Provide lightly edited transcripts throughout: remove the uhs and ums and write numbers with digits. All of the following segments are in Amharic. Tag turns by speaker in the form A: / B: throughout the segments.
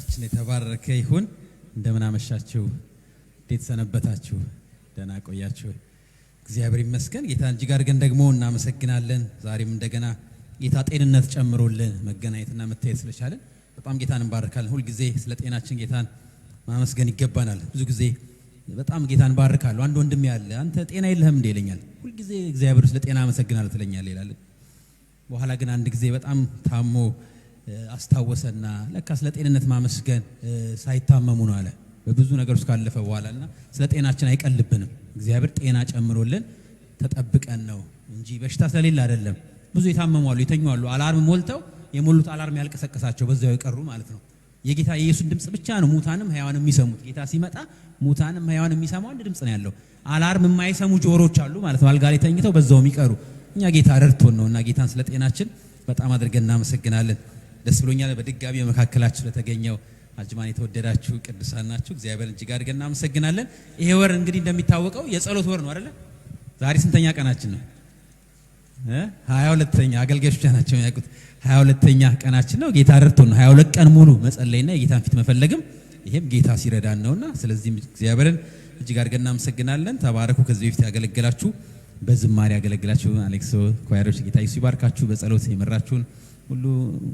A: አምላካችን የተባረከ ይሁን። እንደምን አመሻችሁ? እንዴት ሰነበታችሁ? ደህና ቆያችሁ? እግዚአብሔር ይመስገን። ጌታን እጅግ አድርገን ደግሞ እናመሰግናለን። ዛሬም እንደገና ጌታ ጤንነት ጨምሮልን መገናኘትና መታየት ስለቻለን በጣም ጌታን እንባርካለን። ሁል ጊዜ ስለ ጤናችን ጌታን ማመስገን ይገባናል። ብዙ ጊዜ በጣም ጌታን ባርካለሁ። አንድ ወንድም ያለ አንተ ጤና የለህም እንዴ ይለኛል። ሁል ጊዜ እግዚአብሔር ስለ ጤና አመሰግናለሁ ትለኛለህ ይላል። በኋላ ግን አንድ ጊዜ በጣም ታሞ አስታወሰና ለካ ስለ ጤንነት ማመስገን ሳይታመሙ ነው አለ። በብዙ ነገር ውስጥ ካለፈ በኋላና ስለ ጤናችን አይቀልብንም። እግዚአብሔር ጤና ጨምሮልን ተጠብቀን ነው እንጂ በሽታ ስለሌለ አይደለም። ብዙ የታመሙ አሉ፣ የተኙ አሉ። አላርም ሞልተው የሞሉት አላርም ያልቀሰቀሳቸው በዛው የቀሩ ማለት ነው። የጌታ የኢየሱስ ድምጽ ብቻ ነው ሙታንም ሕያዋንም የሚሰሙት። ጌታ ሲመጣ ሙታንም ሕያዋንም የሚሰማው አንድ ድምጽ ነው ያለው። አላርም የማይሰሙ ጆሮች አሉ ማለት ነው፣ አልጋ ላይ ተኝተው በዛው የሚቀሩ። እኛ ጌታ ረድቶን ነውና ጌታን ስለ ጤናችን በጣም አድርገን እናመሰግናለን። ደስ ብሎኛል በድጋሚ በመካከላችሁ ስለተገኘው አጅማን የተወደዳችሁ ቅዱሳን ናችሁ። እግዚአብሔር እጅግ አድርገን እናመሰግናለን። ይሄ ወር እንግዲህ እንደሚታወቀው የጸሎት ወር ነው አይደለ? ዛሬ ስንተኛ ቀናችን ነው? 22ኛ። አገልጋዮች ብቻ ናቸው የሚያውቁት። 22ኛ ቀናችን ነው። ጌታ ረድቶን ነው 22 ቀን ሙሉ መጸለይና የጌታን ፊት መፈለግም ይሄም ጌታ ሲረዳን ነውና ስለዚህ እግዚአብሔርን እጅግ አድርገን እናመሰግናለን። ተባረኩ። ከዚህ በፊት ያገለግላችሁ በዝማሬ ያገለግላችሁ አሌክሶ ኳየሮች ጌታ ኢየሱስ ይባርካችሁ። በጸሎት የመራችሁን ሁሉ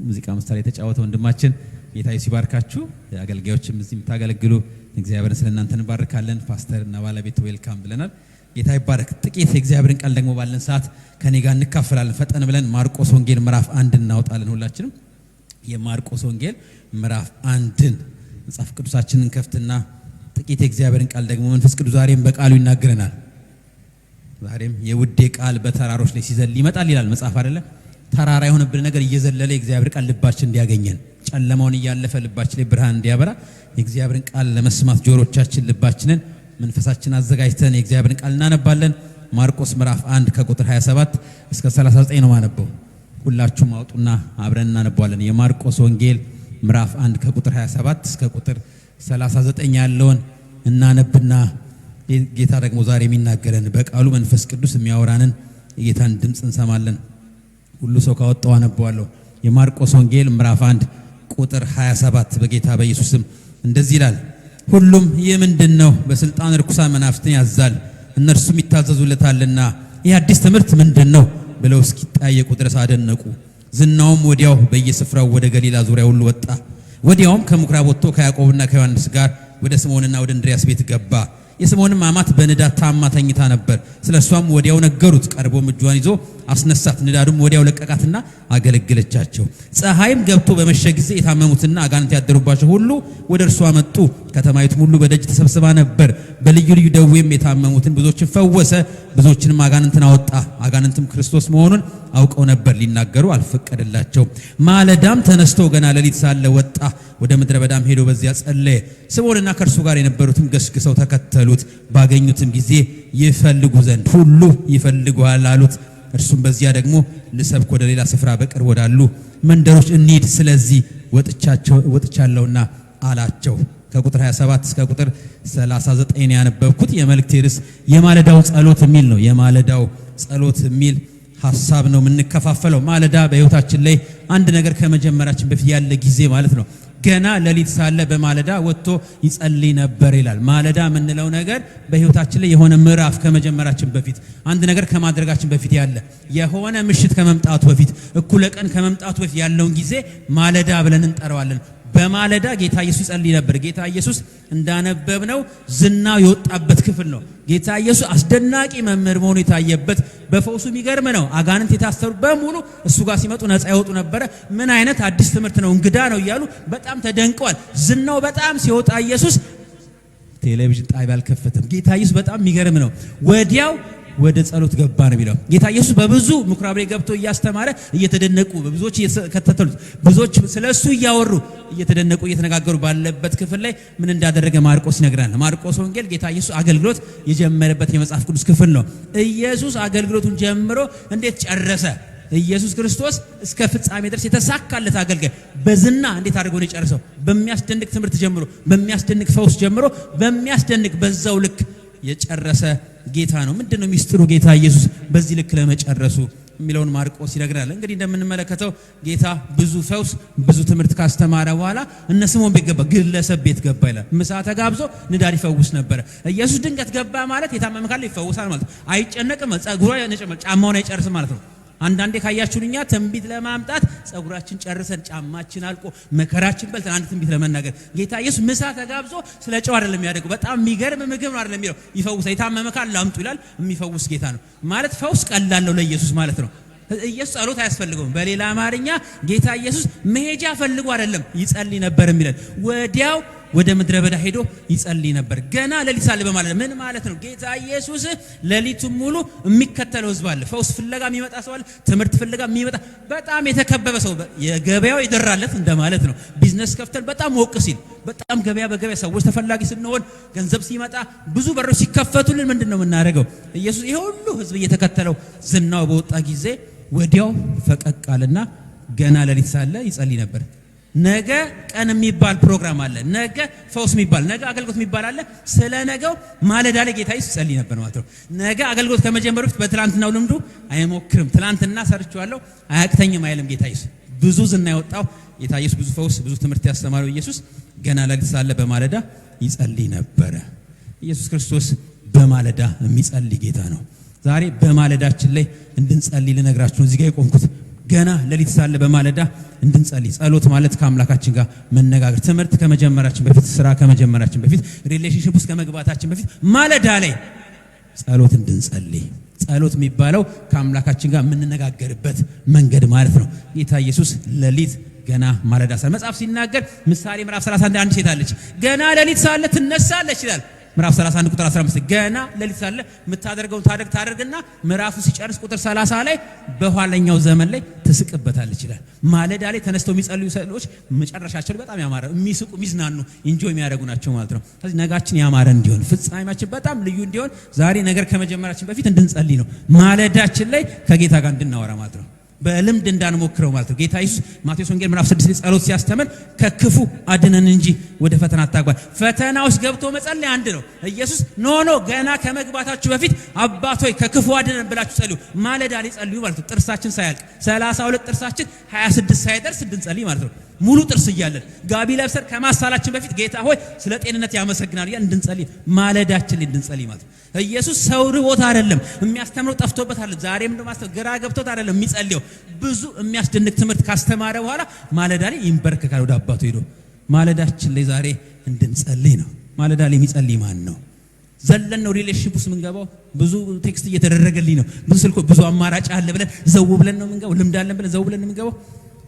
A: ሙዚቃ መሳሪያ የተጫወተ ወንድማችን ጌታ ኢየሱስ ይባርካችሁ። አገልጋዮችም እዚህ የምታገለግሉ እግዚአብሔርን ስለእናንተ እንባርካለን። ፓስተር እና ባለቤቱ ዌልካም ብለናል። ጌታ ይባረክ። ጥቂት የእግዚአብሔርን ቃል ደግሞ ባለን ሰዓት ከኔ ጋር እንካፈላለን። ፈጠን ብለን ማርቆስ ወንጌል ምዕራፍ 1 እናወጣለን። ሁላችንም የማርቆስ ወንጌል ምዕራፍ 1 መጽሐፍ ቅዱሳችንን ከፍትና ጥቂት የእግዚአብሔርን ቃል ደግሞ መንፈስ ቅዱስ ዛሬም በቃሉ ይናገረናል። ዛሬም የውዴ ቃል በተራሮች ላይ ሲዘል ይመጣል ይላል መጽሐፍ አይደለ? ተራራ የሆነብን ነገር እየዘለለ የእግዚአብሔር ቃል ልባችን እንዲያገኘን ጨለማውን እያለፈ ልባችን ላይ ብርሃን እንዲያበራ የእግዚአብሔርን ቃል ለመስማት ጆሮቻችን ልባችንን መንፈሳችን አዘጋጅተን የእግዚአብሔርን ቃል እናነባለን። ማርቆስ ምዕራፍ 1 ከቁጥር 27 እስከ 39 ነው ማነበው። ሁላችሁም አውጡና አብረን እናነባለን። የማርቆስ ወንጌል ምዕራፍ 1 ከቁጥር 27 እስከ ቁጥር 39 ያለውን እናነብና ጌታ ደግሞ ዛሬ የሚናገረን በቃሉ መንፈስ ቅዱስ የሚያወራንን የጌታን ድምጽ እንሰማለን። ሁሉ ሰው ካወጣው አነበዋለሁ። የማርቆስ ወንጌል ምዕራፍ 1 ቁጥር 27 በጌታ በኢየሱስም እንደዚህ ይላል። ሁሉም ይህ ምንድነው? በስልጣን ርኩሳን መናፍስትን ያዛል እነርሱም ይታዘዙለታልና ይህ አዲስ ትምህርት ምንድነው ብለው እስኪጠያየቁ ድረስ አደነቁ። ዝናውም ወዲያው በየስፍራው ወደ ገሊላ ዙሪያ ሁሉ ወጣ። ወዲያውም ከምኩራብ ወጥቶ ከያዕቆብና ከዮሐንስ ጋር ወደ ስምዖንና ወደ እንድርያስ ቤት ገባ። የስምዖንም አማት በንዳድ ታማ ተኝታ ነበር። ስለሷም ወዲያው ነገሩት። ቀርቦም እጇን ይዞ አስነሳት። ንዳዱም ወዲያው ለቀቃትና አገለገለቻቸው። ፀሐይም ገብቶ በመሸ ጊዜ የታመሙትና አጋንንት ያደሩባቸው ሁሉ ወደ እርሷ መጡ። ከተማይቱም ሁሉ በደጅ ተሰብስባ ነበር። በልዩ ልዩ ደዌም የታመሙትን ብዙዎችን ፈወሰ። ብዙዎችንም አጋንንትን አወጣ። አጋንንትም ክርስቶስ መሆኑን አውቀው ነበር፣ ሊናገሩ አልፈቀደላቸው። ማለዳም ተነስቶ ገና ሌሊት ሳለ ወጣ። ወደ ምድረ በዳም ሄዶ በዚያ ጸለየ። ስምዖንና ከእርሱ ጋር የነበሩትም ገስግሰው ተከተሉት። ባገኙትም ጊዜ ይፈልጉ ዘንድ ሁሉ ይፈልጉሃል አሉት። እርሱም በዚያ ደግሞ ልሰብክ ወደ ሌላ ስፍራ በቅርብ ወዳሉ መንደሮች እንሂድ፣ ስለዚህ ወጥቻለሁና አላቸው። ከቁጥር 27 እስከ ቁጥር 39 ያነበብኩት የመልእክቴ ርዕስ የማለዳው ጸሎት የሚል ነው። የማለዳው ጸሎት የሚል ሐሳብ ነው የምንከፋፈለው። ማለዳ በሕይወታችን ላይ አንድ ነገር ከመጀመራችን በፊት ያለ ጊዜ ማለት ነው። ገና ሌሊት ሳለ በማለዳ ወጥቶ ይጸልይ ነበር ይላል። ማለዳ የምንለው ነገር በሕይወታችን ላይ የሆነ ምዕራፍ ከመጀመራችን በፊት አንድ ነገር ከማድረጋችን በፊት ያለ የሆነ ምሽት ከመምጣቱ በፊት እኩለ ቀን ከመምጣቱ በፊት ያለውን ጊዜ ማለዳ ብለን እንጠራዋለን። በማለዳ ጌታ ኢየሱስ ይጸልይ ነበር። ጌታ ኢየሱስ እንዳነበብነው ዝናው የወጣበት ክፍል ነው። ጌታ ኢየሱስ አስደናቂ መምህር መሆኑ የታየበት፣ በፈውሱ የሚገርም ነው። አጋንንት የታሰሩ በሙሉ እሱ ጋር ሲመጡ ነፃ ይወጡ ነበረ። ምን አይነት አዲስ ትምህርት ነው፣ እንግዳ ነው እያሉ በጣም ተደንቀዋል። ዝናው በጣም ሲወጣ ኢየሱስ ቴሌቪዥን ጣቢያ አልከፈተም። ጌታ ኢየሱስ በጣም የሚገርም ነው። ወዲያው ወደ ጸሎት ገባ ነው የሚለው። ጌታ ኢየሱስ በብዙ ምኩራብ ላይ ገብቶ እያስተማረ እየተደነቁ ብዙዎች እየተከተሉት ብዙዎች ስለሱ እያወሩ እየተደነቁ እየተነጋገሩ ባለበት ክፍል ላይ ምን እንዳደረገ ማርቆስ ይነግራል። ማርቆስ ወንጌል ጌታ ኢየሱስ አገልግሎት የጀመረበት የመጽሐፍ ቅዱስ ክፍል ነው። ኢየሱስ አገልግሎቱን ጀምሮ እንዴት ጨረሰ? ኢየሱስ ክርስቶስ እስከ ፍጻሜ ድረስ የተሳካለት አገልጋይ በዝና እንዴት አድርጎ ነው የጨረሰው? በሚያስደንቅ ትምህርት ጀምሮ፣ በሚያስደንቅ ፈውስ ጀምሮ፣ በሚያስደንቅ በዛው ልክ የጨረሰ ጌታ ነው። ምንድነው ሚስጥሩ? ጌታ ኢየሱስ በዚህ ልክ ለመጨረሱ የሚለውን ማርቆስ ይነግረናል። እንግዲህ እንደምንመለከተው ጌታ ብዙ ፈውስ ብዙ ትምህርት ካስተማረ በኋላ እነ ስምዖን ቤት ገባ፣ ግለሰብ ቤት ገባ ይላል። ምሳ ተጋብዞ ንዳድ ይፈውስ ነበር። ኢየሱስ ድንገት ገባ ማለት የታመመ ካለ ይፈውሳል ማለት አይጨነቅም፣ ጸጉሩ አይነጭም፣ ጫማውን አይጨርስም ማለት ነው። አንዳንዴ ካያችሁኛ ትንቢት ለማምጣት ጸጉራችን ጨርሰን ጫማችን አልቆ መከራችን በልተን አንድ ትንቢት ለመናገር ጌታ ኢየሱስ ምሳ ተጋብዞ ስለ ጨው አይደለም ያደረገው። በጣም የሚገርም ምግብ ነው አይደለም የሚለው ይፈውስ የታመመ ካለ አምጡ ይላል። የሚፈውስ ጌታ ነው ማለት ፈውስ ቀላል ነው ለኢየሱስ ማለት ነው። ኢየሱስ ጸሎት አያስፈልገውም። በሌላ አማርኛ ጌታ ኢየሱስ መሄጃ ፈልጎ አይደለም ይጸልይ ነበር የሚለን። ወዲያው ወደ ምድረ በዳ ሄዶ ይጸልይ ነበር። ገና ሌሊት ሳለ በማለት ምን ማለት ነው? ጌታ ኢየሱስ ሌሊቱን ሙሉ የሚከተለው ህዝብ አለ። ፈውስ ፍለጋ የሚመጣ ሰው አለ። ትምህርት ፍለጋ የሚመጣ በጣም የተከበበ ሰው፣ የገበያው ይደራለት እንደማለት ነው። ቢዝነስ ከፍተን በጣም ወቅ ሲል በጣም ገበያ በገበያ ሰዎች ተፈላጊ ስንሆን ገንዘብ ሲመጣ ብዙ በሮች ሲከፈቱልን ምንድነው የምናደርገው? ኢየሱስ ይሄ ሁሉ ህዝብ እየተከተለው ዝናው በወጣ ጊዜ ወዲያው ፈቀቅ አለና ገና ሌሊት ሳለ ይጸልይ ነበር። ነገ ቀን የሚባል ፕሮግራም አለ። ነገ ፈውስ የሚባል ነገ አገልግሎት የሚባል አለ። ስለ ነገው ማለዳ ላይ ጌታ ኢየሱስ ይጸልይ ነበር ማለት ነው። ነገ አገልግሎት ከመጀመሩ በፊት በትላንትናው ልምዱ አይሞክርም። ትላንትና ሰርቻለሁ አያቅተኝም አይልም ጌታ ኢየሱስ። ብዙ ዝና ያወጣው ጌታ ኢየሱስ፣ ብዙ ፈውስ ብዙ ትምህርት ያስተማረው ኢየሱስ ገና ሌሊት ሳለ በማለዳ ይጸልይ ነበር። ኢየሱስ ክርስቶስ በማለዳ የሚጸልይ ጌታ ነው። ዛሬ በማለዳችን ላይ እንድንጸልይ ልነግራችሁ ነው እዚህ ጋር የቆምኩት። ገና ሌሊት ሳለ በማለዳ እንድንጸልይ። ጸሎት ማለት ከአምላካችን ጋር መነጋገር፣ ትምህርት ከመጀመራችን በፊት፣ ስራ ከመጀመራችን በፊት፣ ሪሌሽንሺፕ ውስጥ ከመግባታችን በፊት ማለዳ ላይ ጸሎት እንድንጸልይ። ጸሎት የሚባለው ከአምላካችን ጋር የምንነጋገርበት መንገድ ማለት ነው። ጌታ ኢየሱስ ሌሊት ገና ማለዳ ሳለ መጽሐፍ ሲናገር ምሳሌ ምዕራፍ 31 አንድ ሴት አለች ገና ሌሊት ሳለ ትነሳለች ይላል። ምዕራፍ 31 ቁጥር 15 ገና ሌሊት ሳለ የምታደርገውን ታደርግና ምዕራፉ ሲጨርስ ቁጥር 30 ላይ በኋለኛው ዘመን ላይ ትስቅበታለች ይላል። ማለዳ ላይ ተነስተው የሚጸልዩ ሰዎች መጨረሻቸው በጣም ያማረ የሚስቁ የሚዝናኑ ኢንጆይ የሚያደርጉ ናቸው ማለት ነው። ስለዚህ ነጋችን ያማረ እንዲሆን ፍጻሜያችን በጣም ልዩ እንዲሆን ዛሬ ነገር ከመጀመራችን በፊት እንድንጸልይ ነው። ማለዳችን ላይ ከጌታ ጋር እንድናወራ ማለት ነው። በልምድ እንዳንሞክረው ማለት ነው። ጌታ ኢየሱስ ማቴዎስ ወንጌል ምዕራፍ 6 ላይ ጸሎት ሲያስተምር ከክፉ አድነን እንጂ ወደ ፈተና አታግባን። ፈተና ውስጥ ገብቶ መጸለይ አንድ ነው። ኢየሱስ ኖ ገና ከመግባታችሁ በፊት አባት ሆይ ከክፉ አድነን ብላችሁ ጸልዩ። ማለዳ ላይ ጸልዩ ማለት ነው። ጥርሳችን ሳያልቅ 32 ጥርሳችን 26 ሳይደርስ እንድንጸልይ ማለት ነው። ሙሉ ጥርስ እያለን ጋቢ ለብሰን ከማሳላችን በፊት ጌታ ሆይ ስለ ጤንነት ያመሰግናል ያን እንድንጸልይ ማለዳችን ላይ እንድንጸልይ ማለት ነው። ኢየሱስ ሰው ርቦት አይደለም የሚያስተምረው፣ ጠፍቶበት አይደለም፣ ዛሬም እንደማስተምር ግራ ገብቶት አይደለም የሚጸልየው። ብዙ የሚያስደንቅ ትምህርት ካስተማረ በኋላ ማለዳ ላይ ይንበረከካል ወደ አባቱ ሄዶ። ማለዳችን ላይ ዛሬ እንድንጸልይ ነው። ማለዳ ላይ የሚጸልይ ማን ነው? ዘለን ነው ሪሌሽንሺፕ ውስጥ የምንገባው። ብዙ ቴክስት እየተደረገልኝ ነው፣ ብዙ ስልኮ፣ ብዙ አማራጭ አለ ብለን ዘው ብለን ነው የምንገባው። ልምድ አለን ብለን ዘው ብለን ነው የምንገባው።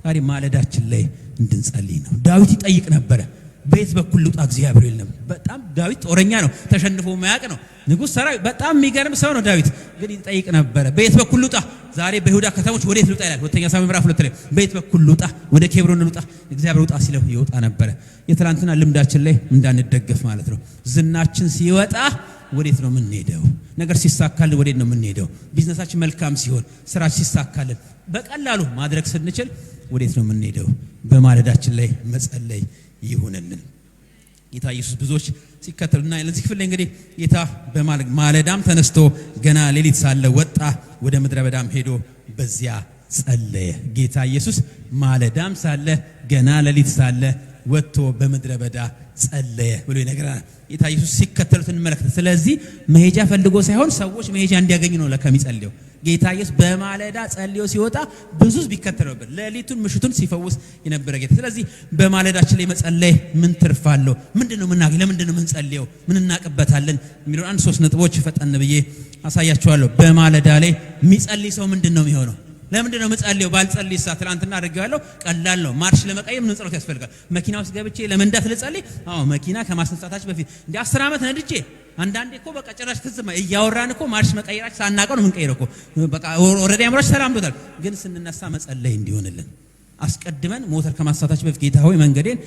A: ዛሬ ማለዳችን ላይ እንድንጸልይ ነው። ዳዊት ይጠይቅ ነበረ፣ በየት በኩል ልውጣ እግዚአብሔር ይል ነበር። በጣም ዳዊት ጦረኛ ነው፣ ተሸንፎ ማያቅ ነው፣ ንጉሥ ሰራዊት፣ በጣም የሚገርም ሰው ነው ዳዊት። ግን ይጠይቅ ነበረ፣ በየት በኩል ልውጣ? ዛሬ በይሁዳ ከተሞች ወዴት ልውጣ ይላል። ሁለተኛ ሳሙኤል ምዕራፍ 2 ላይ በየት በኩል ልውጣ? ወደ ኬብሮን ልውጣ? እግዚአብሔር ውጣ ሲለው ይወጣ ነበረ። የትላንትና ልምዳችን ላይ እንዳንደገፍ ማለት ነው። ዝናችን ሲወጣ ወዴት ነው የምንሄደው? ነገር ሲሳካልን ወዴት ነው የምንሄደው? ቢዝነሳችን መልካም ሲሆን፣ ስራችን ሲሳካልን በቀላሉ ማድረግ ስንችል ወዴት ነው የምንሄደው? በማለዳችን ላይ መጸለይ ይሁንልን። ጌታ ኢየሱስ ብዙዎች ሲከተሉና ለዚህ ክፍል ላይ እንግዲህ ጌታ በማለዳም ተነስቶ ገና ሌሊት ሳለ ወጣ፣ ወደ ምድረ በዳም ሄዶ በዚያ ጸለየ። ጌታ ኢየሱስ ማለዳም ሳለ ገና ሌሊት ሳለ ወጥቶ በምድረ በዳ ጸለየ ብሎ ይነግራል። ጌታ ኢየሱስ ሲከተሉት እንመለከት። ስለዚህ መሄጃ ፈልጎ ሳይሆን ሰዎች መሄጃ እንዲያገኙ ነው ለከሚጸልየው። ጌታ ኢየሱስ በማለዳ ጸልዮ ሲወጣ ብዙ ቢከተለው ነበር፣ ሌሊቱን ምሽቱን ሲፈውስ የነበረ ጌታ። ስለዚህ በማለዳችን ላይ መጸለይ ምን ትርፍ አለው? ምንድነው የምናገኝ? ለምንድነው የምንጸልየው? ምን እናቀበታለን? የሚለው አንድ 3 ነጥቦች ፈጠን ብዬ አሳያችኋለሁ። በማለዳ ላይ የሚጸልይ ሰው ምንድነው የሚሆነው? ለምንድነው መጸለየው? ባልጸልይ ሰዓት ትላንትና አድርጌዋለሁ፣ ቀላል ነው። ማርሽ ለመቀየር ምን ጸሎት ያስፈልጋል? መኪና ውስጥ ገብቼ ለመንዳት ልጸልይ? አዎ መኪና ከማስነሳታችን በፊት እንደ 10 ዓመት ነድጄ አንዳንዴ እኮ በቃ ጭራሽ ትዝማ እያወራን እኮ ማርሽ መቀየራችን ሳናቀው ነው የምንቀይረው እኮ በቃ ኦሬዲ አምሮች ተላምዶታል። ግን ስንነሳ መጸለይ እንዲሆንልን አስቀድመን ሞተር ከማሳታችን በፊት ጌታ ሆይ መንገዴን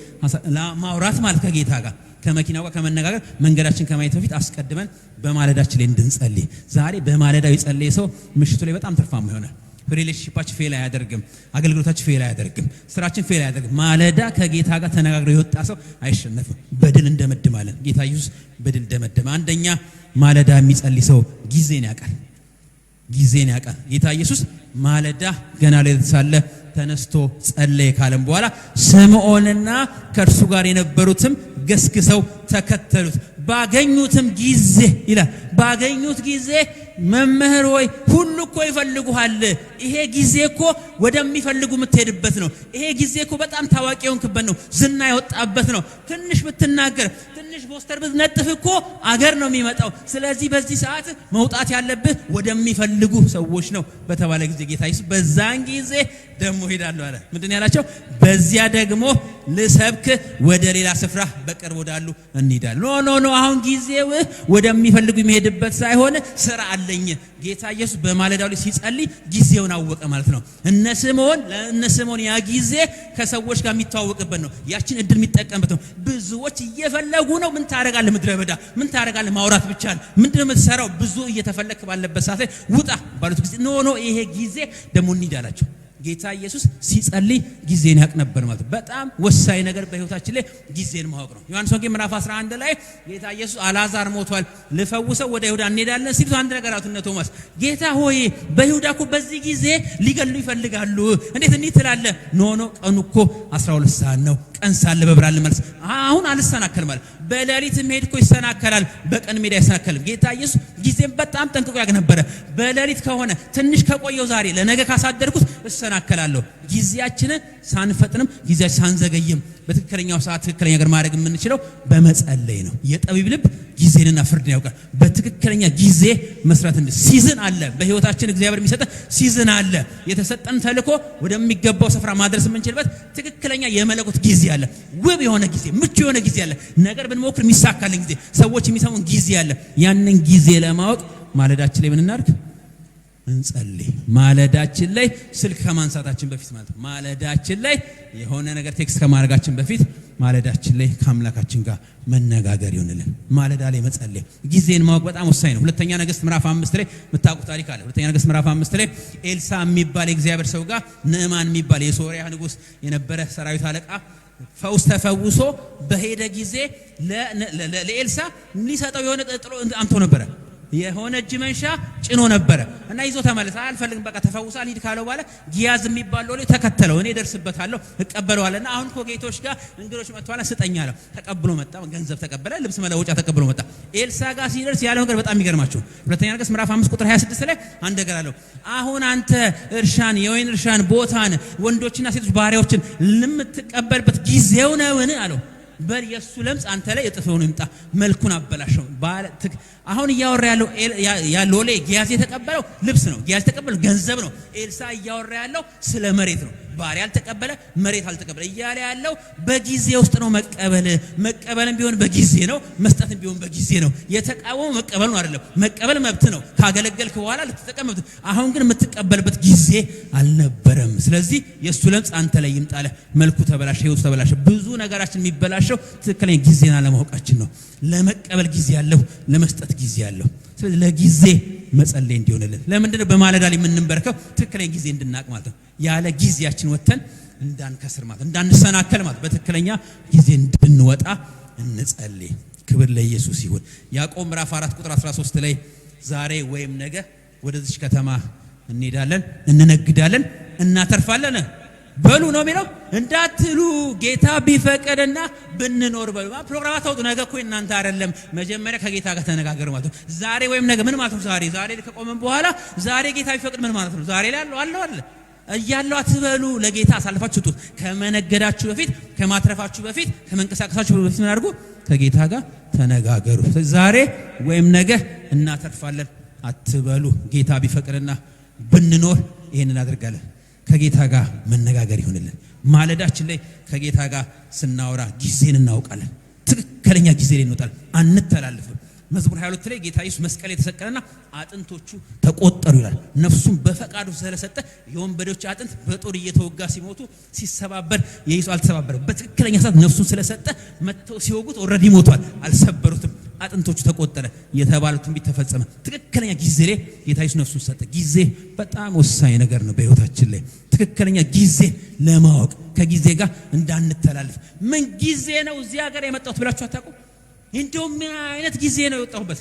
A: ማውራት ማለት ከጌታ ጋር ከመኪናው ጋር ከመነጋገር መንገዳችን ከማየት በፊት አስቀድመን በማለዳችን ላይ እንድንጸልይ። ዛሬ በማለዳው የጸለየ ሰው ምሽቱ ላይ በጣም ትርፋማ ይሆናል። ሪሌሽንሺፓችን ፌል አያደርግም፣ አገልግሎታችን ፌል አያደርግም፣ ስራችን ፌል አያደርግም። ማለዳ ከጌታ ጋር ተነጋግሮ የወጣ ሰው አይሸነፍም፣ በድል እንደመድማለን። ጌታ ኢየሱስ በድል ደመደመ። አንደኛ ማለዳ የሚጸልይ ሰው ጊዜን ያውቃል። ጌታ ኢየሱስ ማለዳ ገና ሌሊት ሳለ ተነስቶ ጸለየ ካለም በኋላ ስምዖንና ከእርሱ ጋር የነበሩትም ገስግሰው ተከተሉት። ባገኙትም ጊዜ ይላል ባገኙት ጊዜ መምህር ሆይ ሁሉ እኮ ይፈልጉሃል። ይሄ ጊዜ እኮ ወደሚፈልጉ የምትሄድበት ነው። ይሄ ጊዜ እኮ በጣም ታዋቂ የሆንክበት ነው። ዝና የወጣበት ነው። ትንሽ ብትናገር ትንሽ ፖስተር ብትነጥፍ እኮ አገር ነው የሚመጣው። ስለዚህ በዚህ ሰዓት መውጣት ያለብህ ወደሚፈልጉ ሰዎች ነው በተባለ ጊዜ ጌታ ኢየሱስ በዛን ጊዜ ደሞ ሄዳለሁ አለ። ምንድን ያላቸው? በዚያ ደግሞ ልሰብክ ወደ ሌላ ስፍራ በቅርብ ወዳሉ እንሄዳለን። ኖ አሁን ጊዜው ወደሚፈልጉ የሚሄድበት ሳይሆን ስራ አለኝ። ጌታ ኢየሱስ በማለዳው ላይ ሲጸልይ ጊዜውን አወቀ ማለት ነው። እነ ስምዖን ያ ጊዜ ከሰዎች ጋር የሚተዋወቅበት ነው። ያችን እድል የሚጠቀምበት ነው። ብዙዎች እየፈለጉ ነው። ምን ታረጋለህ? ምድረ በዳ ምን ታረጋለህ? ማውራት ብቻ ነው። ምንድነው የምትሰራው? ብዙ እየተፈለክ ባለበት ሰዓት ላይ ውጣ ባሉት ጊዜ ኖ ይሄ ጊዜ ደሞ እንሂድ አላቸው። ጌታ ኢየሱስ ሲጸልይ ጊዜን ያውቅ ነበር ማለት በጣም ወሳኝ ነገር በህይወታችን ላይ ጊዜን ማወቅ ነው። ዮሐንስ ወንጌል ምዕራፍ 11 ላይ ጌታ ኢየሱስ አልዓዛር ሞቷል ልፈውሰው ወደ ይሁዳ እንሄዳለን ሲሉት አንድ ነገር አሉት እነ ቶማስ። ጌታ ሆይ በይሁዳ እኮ በዚህ ጊዜ ሊገሉ ይፈልጋሉ፣ እንዴት እንዲህ ትላለህ? ኖ ቀኑ እኮ 12 ሰዓት ነው። ቀን ሳለ በብርሃን ልመልስ። አሁን አልሰናከል ማለት በሌሊት መሄድ እኮ ይሰናከላል፣ በቀን መሄድ አይሰናከልም። ጌታ ኢየሱስ ጊዜን በጣም ጠንቅቆ ያውቅ ነበር። በሌሊት ከሆነ ትንሽ ከቆየው ዛሬ ለነገ ካሳደርኩት እሰናከላለሁ። ጊዜያችንን ሳንፈጥንም ጊዜያችን ሳንዘገይም በትክክለኛው ሰዓት ትክክለኛ ነገር ማድረግ የምንችለው በመጸለይ ነው። የጠቢብ ልብ ጊዜንና ፍርድን ያውቃል። በትክክለኛ ጊዜ መስራት እንደ ሲዝን አለ በህይወታችን እግዚአብሔር የሚሰጠን ሲዝን አለ። የተሰጠን ተልእኮ ወደሚገባው ስፍራ ማድረስ የምንችልበት ትክክለኛ የመለኮት ጊዜ አለ። ውብ የሆነ ጊዜ፣ ምቹ የሆነ ጊዜ አለ። ነገር ብንሞክር የሚሳካልን ጊዜ፣ ሰዎች የሚሰሙን ጊዜ አለ። ያንን ጊዜ ለማወቅ ማለዳችን ላይ ምን እናድርግ? እንጸልይ። ማለዳችን ላይ ስልክ ከማንሳታችን በፊት ማለት ነው። ማለዳችን ላይ የሆነ ነገር ቴክስት ከማድረጋችን በፊት ማለዳችን ላይ ከአምላካችን ጋር መነጋገር ይሆንልን። ማለዳ ላይ መጸለይ ጊዜን ማወቅ በጣም ወሳኝ ነው። ሁለተኛ ነገሥት ምዕራፍ 5 ላይ የምታውቁት ታሪክ አለ። ሁለተኛ ነገሥት ምዕራፍ 5 ላይ ኤልሳ የሚባል የእግዚአብሔር ሰው ጋር ንዕማን የሚባል የሶሪያ ንጉስ የነበረ ሰራዊት አለቃ ፈውስ ተፈውሶ በሄደ ጊዜ ለኤልሳ ሊሰጠው የሆነ ጥሎ አምቶ ነበረ። የሆነ እጅ መንሻ ጭኖ ነበረ እና ይዞ ተመለሰ። አልፈልግም በቃ ተፈውሳል ሂድ ካለው በኋላ ጊያዝ የሚባለው ላይ ተከተለው። እኔ ደርስበታለሁ እቀበለዋለና አሁን ከጌቶች ጋር እንግዶች መጥተዋል ስጠኝ አለው። ተቀብሎ መጣ። ገንዘብ ተቀበለ፣ ልብስ መለወጫ ተቀብሎ መጣ። ኤልሳ ጋር ሲደርስ ያለው ነገር በጣም የሚገርማችሁ ሁለተኛ ነገሥት ምዕራፍ 5 ቁጥር 26 ላይ አንድ ነገር አለው። አሁን አንተ እርሻን የወይን እርሻን ቦታን ወንዶችና ሴቶች ባሪያዎችን ለምትቀበልበት ጊዜው ነውን አለው። በል የሱ ለምጽ አንተ ላይ እጥፍ ሆኖ ይምጣ፣ መልኩን አበላሸው። አሁን እያወራ ያለው ጊያዝ የተቀበለው ልብስ ነው። ጊያዝ የተቀበለው ገንዘብ ነው። ኤልሳ እያወራ ያለው ስለ መሬት ነው። ባሪያ አልተቀበለ፣ መሬት አልተቀበለ እያለ ያለው በጊዜ ውስጥ ነው። መቀበልም ቢሆን በጊዜ ነው፣ መስጠትም ቢሆን በጊዜ ነው። የተቃወመው መቀበል ነው አይደለም። መቀበል መብት ነው። ካገለገልክ በኋላ ልትጠቀም መብት። አሁን ግን የምትቀበልበት ጊዜ አልነበረም። ስለዚህ የሱ ለምጽ አንተ ላይ ይምጣለ። መልኩ ተበላሸ፣ ህይወቱ ተበላሸ። ብዙ ነገራችን የሚበላሸው ትክክለኛ ጊዜና ለማወቃችን ነው። ለመቀበል ጊዜ ያለው፣ ለመስጠት ጊዜ ያለው። ስለዚህ ለጊዜ መጸለይ እንዲሆንልን ለምንድነው በማለዳ ላይ የምንበርከው? ትክክለኛ ጊዜ እንድናቅ ማለት ነው። ያለ ጊዜያችን ወተን እንዳንከስር ማለት እንዳንሰናከል ማለት በትክክለኛ ጊዜ እንድንወጣ እንጸልይ። ክብር ለኢየሱስ ይሁን። ያዕቆብ ምዕራፍ 4 ቁጥር 13 ላይ ዛሬ ወይም ነገ ወደዚህ ከተማ እንሄዳለን፣ እንነግዳለን፣ እናተርፋለን በሉ ነው የሚለው። እንዳትሉ ጌታ ቢፈቀድና ብንኖር በሉ። ፕሮግራም አታውጡ። ነገ እኮ እናንተ አይደለም። መጀመሪያ ከጌታ ጋር ተነጋገሩ ማለት ነው። ዛሬ ወይም ነገ ምን ማለት ነው? ዛሬ ከቆመን በኋላ ዛሬ ጌታ ቢፈቅድ ምን ማለት ነው? ዛሬ ላይ አለው እያለው አትበሉ። ለጌታ አሳልፋችሁ ስጡት። ከመነገዳችሁ በፊት፣ ከማትረፋችሁ በፊት፣ ከመንቀሳቀሳችሁ በፊት ምን አድርጉ? ከጌታ ጋር ተነጋገሩ። ዛሬ ወይም ነገ እናተርፋለን አትበሉ። ጌታ ቢፈቅድና ብንኖር ይሄንን እናደርጋለን። ከጌታ ጋር መነጋገር ይሁንልን። ማለዳችን ላይ ከጌታ ጋር ስናወራ ጊዜን እናውቃለን። ትክክለኛ ጊዜ ላይ እንወጣለን፣ አንተላልፍም። መዝሙር 22 ላይ ጌታ ኢየሱስ መስቀል የተሰቀለና አጥንቶቹ ተቆጠሩ ይላል። ነፍሱን በፈቃዱ ስለሰጠ የወንበዴዎች አጥንት በጦር እየተወጋ ሲሞቱ ሲሰባበር ኢየሱስ አልተሰባበረም። በትክክለኛ ሰዓት ነፍሱን ስለሰጠ መተው ሲወጉት ኦሬዲ ሞቷል፣ አልሰበሩትም። አጥንቶቹ ተቆጠረ የተባለው ትንቢት ተፈጸመ። ትክክለኛ ጊዜ ላይ ጌታ ኢየሱስ ነፍሱን ሰጠ። ጊዜ በጣም ወሳኝ ነገር ነው በህይወታችን ላይ። ትክክለኛ ጊዜ ለማወቅ ከጊዜ ጋር እንዳንተላልፍ። ምን ጊዜ ነው እዚህ ሀገር የመጣሁት ብላችሁ አታውቁም? እንደው ምን አይነት ጊዜ ነው የወጣሁበት?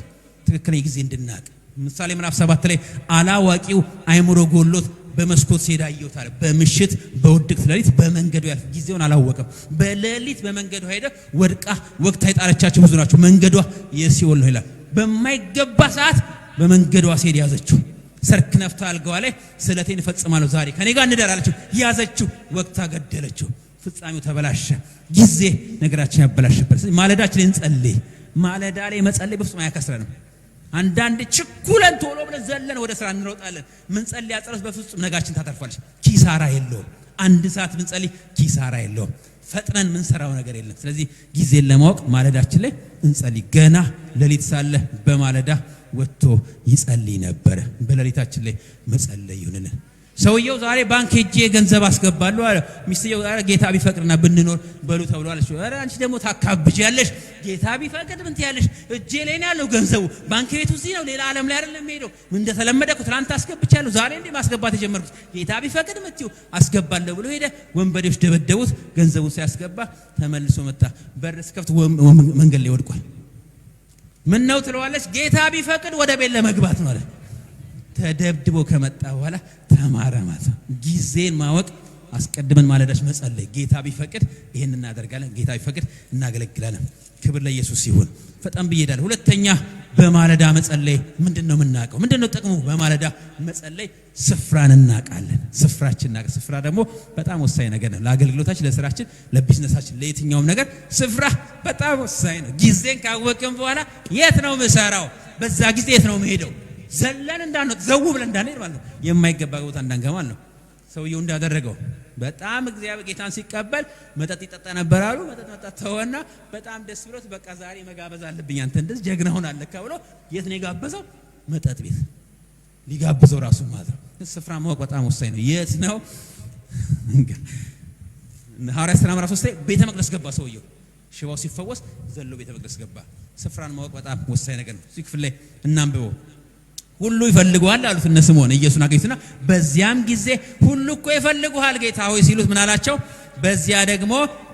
A: ትክክለኛ ጊዜ እንድናቅ ምሳሌ ምዕራፍ 7 ላይ አላዋቂው አይምሮ ጎሎት በመስኮት ሲሄድ አየሁት አለ። በምሽት በውድቅት ሌሊት በመንገዱ ያልፍ ጊዜውን አላወቀም። በሌሊት በመንገዱ ሄደ። ወድቃ ወቅታ የጣለቻቸው ብዙ ናቸው። መንገዷ የሲኦል ነው ይላል። በማይገባ ሰዓት በመንገዷ ሲሄድ ያዘችው። ሰርክ ነፍታ አልጋዋ ላይ ስለቴን እፈጽማለሁ ዛሬ ከኔ ጋር እንደር አለችው። ያዘችው፣ ወቅታ ገደለችው። ፍጻሜው ተበላሸ። ጊዜ ነገራችን ያበላሽበት። ማለዳችን እንጸልይ። ማለዳ ላይ መጸለይ በፍጹም አያከስረንም። አንዳንድ ችኩለን ቶሎ ብለን ዘለን ወደ ስራ እንሮጣለን። ምን ጸልይ ያጸረስ በፍጹም ነጋችን ታተርፋለች። ኪሳራ የለውም። አንድ ሰዓት ምን ጸልይ ኪሳራ የለውም። ፈጥነን ምን ሰራው ነገር የለም። ስለዚህ ጊዜን ለማወቅ ማለዳችን ላይ እንጸልይ። ገና ሌሊት ሳለ በማለዳ ወጥቶ ይጸልይ ነበር። በሌሊታችን ላይ መጸለይ ይሁንልን። ሰውየው ዛሬ ባንክ ሄጄ ገንዘብ አስገባለሁ አለ። ሚስትየው ዛሬ ጌታ ቢፈቅድና ብንኖር በሉ ተብሏል። ኧረ አንቺ ደግሞ ታካብጃለሽ። ጌታ ቢፈቅድ ምን ትያለሽ? እጄ ላይ ነው ያለው ገንዘቡ። ባንክ ቤቱ እዚህ ነው፣ ሌላ ዓለም ላይ አይደለም ሄደው። ምን እንደተለመደኩ ትናንት አስገብቻለሁ፣ ዛሬ እንዴ ማስገባት የጀመርኩት። ጌታ ቢፈቅድ ምትዩ አስገባለሁ ብሎ ሄደ። ወንበዴዎች ደበደቡት። ገንዘቡን ሲያስገባ ተመልሶ መጣ። በር ሲከፍት መንገድ ላይ ወድቋል። ምን ነው ትለዋለች። ጌታ ቢፈቅድ ወደ ቤት ለመግባት ማለት ተደብድቦ ከመጣ በኋላ ተማረ ማለት ነው። ጊዜን ማወቅ አስቀድመን ማለዳች መጸለይ። ጌታ ቢፈቅድ ይሄን እናደርጋለን፣ ጌታ ቢፈቅድ እናገለግላለን። ክብር ለኢየሱስ ይሁን። ፈጠን ብዬዳለሁ። ሁለተኛ በማለዳ መጸለይ ምንድነው የምናውቀው? ምንድነው ጥቅሙ? በማለዳ መጸለይ ስፍራን እናውቃለን። ስፍራችን እናውቃለን። ስፍራ ደግሞ በጣም ወሳኝ ነገር ነው። ለአገልግሎታችን፣ ለስራችን፣ ለቢዝነሳችን፣ ለየትኛውም ነገር ስፍራ በጣም ወሳኝ ነው። ጊዜን ካወቅን በኋላ የት ነው የምሰራው፣ በዛ ጊዜ የት ነው የምሄደው፣ ዘለን እንዳንወጥ ዘው ብለን እንዳንሄድ ማለት ነው። የማይገባ ቦታ እንዳንገባ ማለት ነው። ሰውየው እንዳደረገው በጣም እግዚአብሔር ጌታን ሲቀበል መጠጥ ይጠጣ ነበር አሉ። መጠጥ ተወና በጣም ደስ ብሎት በቃ ዛሬ መጋበዝ አለብኝ አንተ እንደዚህ ጀግና ሆነ አለካ ብሎ የት ነው የጋበዘው? መጠጥ ቤት ሊጋብዘው ራሱ ማለት ነው። ስፍራ ማወቅ በጣም ወሳኝ ነው። የት ነው? ሐዋርያት ሥራ ምዕራፍ 3 ቤተ መቅደስ ገባ ሰውየው። ሽባው ሲፈወስ ዘሎ ቤተ መቅደስ ገባ። ስፍራን ማወቅ በጣም ወሳኝ ነገር ነው። እዚህ ክፍል ላይ እናንብበው። ሁሉ ይፈልጉሃል አሉት እነ ስምዖን ኢየሱስን አገኙትና፣ በዚያም ጊዜ ሁሉ እኮ ይፈልጉሃል ጌታ ሆይ ሲሉት ምን አላቸው? በዚያ ደግሞ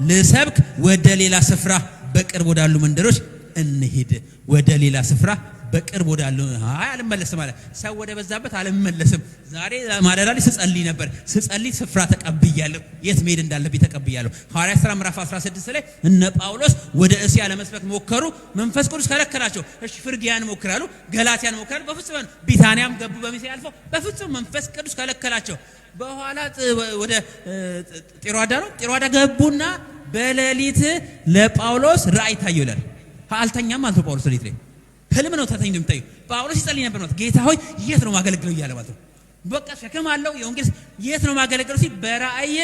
A: ልሰብክ ወደ ሌላ ስፍራ በቅርብ ወዳሉ መንደሮች እንሂድ። ወደ ሌላ ስፍራ በቅርብ ወዳሉ አልመለስም አለ። ሰው ወደ በዛበት አልመለስም። ዛሬ ማለዳ ላይ ስጸልይ ነበር። ስጸልይ ስፍራ ተቀብያለሁ። የት መሄድ እንዳለብኝ ተቀብያለሁ። ሐዋርያት ሥራ ምዕራፍ 16 ላይ እነ ጳውሎስ ወደ እስያ ለመስበክ ሞከሩ። መንፈስ ቅዱስ ከለከላቸው። እሺ ፍርግያን ሞክራሉ፣ ገላትያን ሞክራሉ፣ በፍጹም ቢታንያም ገቡ። በሚስያ አልፈው በፍጹም መንፈስ ቅዱስ ከለከላቸው። በኋላ ወደ ጢሮአዳ ገቡና በሌሊት ለጳውሎስ ራእይ ታየው ይላል። አልተኛም ማለት ነው። ጳውሎስ ሌሊት ላይ ህልም ነው ተተኝ እንደምታዩ። ጳውሎስ ይጸልይ ነበር ማለት ጌታ ሆይ የት ነው ማገለግለው እያለ ማለት ነው። በቃ ሸክም አለው የወንጌል የት ነው ማገለግለው ሲል በራእይ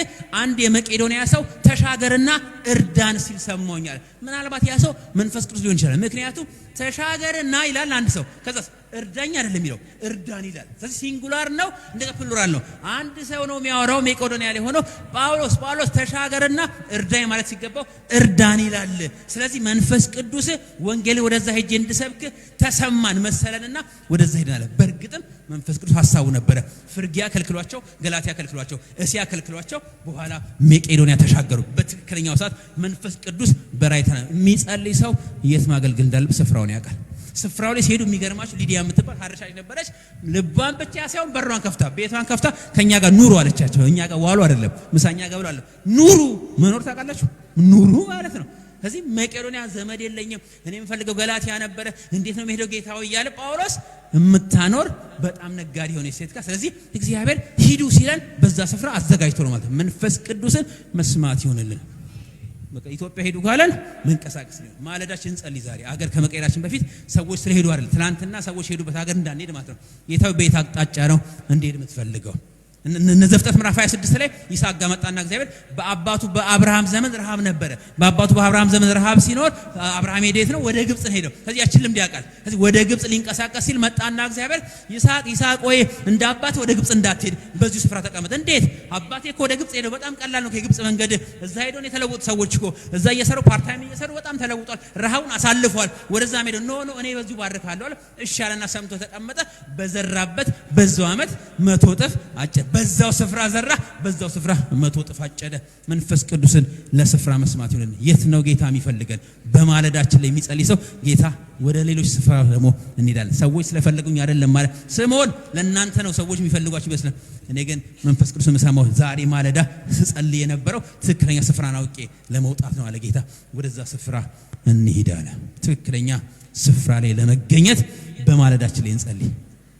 A: አንድ የመቄዶንያ ሰው ተሻገርና እርዳን ሲል ሰማኛል። ምናልባት ያ ሰው መንፈስ ቅዱስ ሊሆን ይችላል። ምክንያቱም ተሻገርና ይላል አንድ ሰው፣ ከዛስ እርዳኝ አይደለም የሚለው እርዳን ይላል። ስለዚህ ሲንጉላር ነው፣ እንደገና ፕሉራል ነው። አንድ ሰው ነው የሚያወራው መቄዶንያ ላይ ሆኖ ጳውሎስ ተሻገርና እርዳኝ ማለት ሲገባው እርዳን ይላል። ስለዚህ መንፈስ ቅዱስ ወንጌል ወደዛ ሄጄ እንድሰብክ ተሰማን መሰለንና ወደዛ ሄደናል። በእርግጥም መንፈስ ቅዱስ ሐሳቡ ነበረ። ፍርግያ ከልክሏቸው፣ ገላትያ ከልክሏቸው፣ እስያ ከልክሏቸው፣ በኋላ መቄዶንያ ተሻገሩ። በትክክለኛው ሰዓት መንፈስ ቅዱስ በራእይ የሚጸልይ ሰው የት ማገልገል እንዳለበት ስፍራውን ያውቃል። ስፍራው ላይ ሲሄዱ የሚገርማችሁ ሊዲያ የምትባል ሐረሻሽ ነበረች። ልቧን ብቻ ሳይሆን በሯን ከፍታ ቤቷን ከፍታ ከኛ ጋር ኑሩ አለቻቸው። እኛ ጋር ዋሉ አይደለም ምሳኛ ጋር ብሏል። ኑሩ መኖር ታውቃላችሁ? ኑሩ ማለት ነው። ስለዚህ መቄዶንያ ዘመድ የለኝም እኔ የምፈልገው ገላትያ ነበረ፣ እንዴት ነው የምሄደው ጌታ ሆይ እያለ ጳውሎስ የምታኖር በጣም ነጋዴ የሆነች ሴት ጋር። ስለዚህ እግዚአብሔር ሂዱ ሲለን በዛ ስፍራ አዘጋጅቶ ነው ማለት ነው። መንፈስ ቅዱስን መስማት ይሆንልን። በቃ ኢትዮጵያ ሄዱ ካለን መንቀሳቀስ ነው። ማለዳችን እንጸልይ። ዛሬ አገር ከመቀየራችን በፊት ሰዎች ስለሄዱ አይደል፣ ትናንትና ሰዎች ሄዱበት ሀገር እንዳንሄድ ማለት ነው። ጌታው በየት አቅጣጫ ነው እንዴት የምትፈልገው? ዘፍጥረት ምዕራፍ 26 ላይ ይስሐቅ ጋር መጣና እግዚአብሔር በአባቱ በአብርሃም ዘመን ረሃብ ነበረ። በአባቱ በአብርሃም ዘመን ረሃብ ሲኖር አብርሃም ሄደት ነው ወደ ግብጽ ሄደው። ከዚህ ያችን ልምድ ያውቃል። ከዚህ ወደ ግብጽ ሊንቀሳቀስ ሲል መጣና እግዚአብሔር ይስሐቅ ወይ እንደ አባቴ ወደ ግብጽ እንዳትሄድ በዚሁ ስፍራ ተቀመጥ። እንዴት አባቴ እኮ ወደ ግብጽ ሄደው በጣም ቀላል ነው። ከግብጽ መንገድ እዛ ሄደው የተለወጡ ሰዎች እኮ እዛ እየሰሩ ፓርታይም እየሰሩ በጣም ተለውጧል። ረሃቡን አሳልፏል። ወደዛ ሄደው ኖ እኔ በዚሁ ባርካለሁ አለ። እሺ አለና ሰምቶ ተቀመጠ። በዘራበት በዛው ዓመት 100 እጥፍ አጨደ። በዛው ስፍራ ዘራ፣ በዛው ስፍራ 100 እጥፍ አጨደ። መንፈስ ቅዱስን ለስፍራ መስማት ይሁንልን። የት ነው ጌታ የሚፈልገን? በማለዳችን ላይ የሚጸልይ ሰው ጌታ ወደ ሌሎች ስፍራ ደግሞ እንሄዳለን። ሰዎች ስለፈለጉኝ አይደለም ማለት ስምዖን ለእናንተ ነው ሰዎች የሚፈልጓችሁ ይመስላል። እኔ ግን መንፈስ ቅዱስ የምሰማው ዛሬ ማለዳ ስጸልይ የነበረው ትክክለኛ ስፍራን አውቄ ለመውጣት ነው አለ ጌታ። ወደዛ ስፍራ እንሄዳለን። ትክክለኛ ስፍራ ላይ ለመገኘት በማለዳችን ላይ እንጸልይ።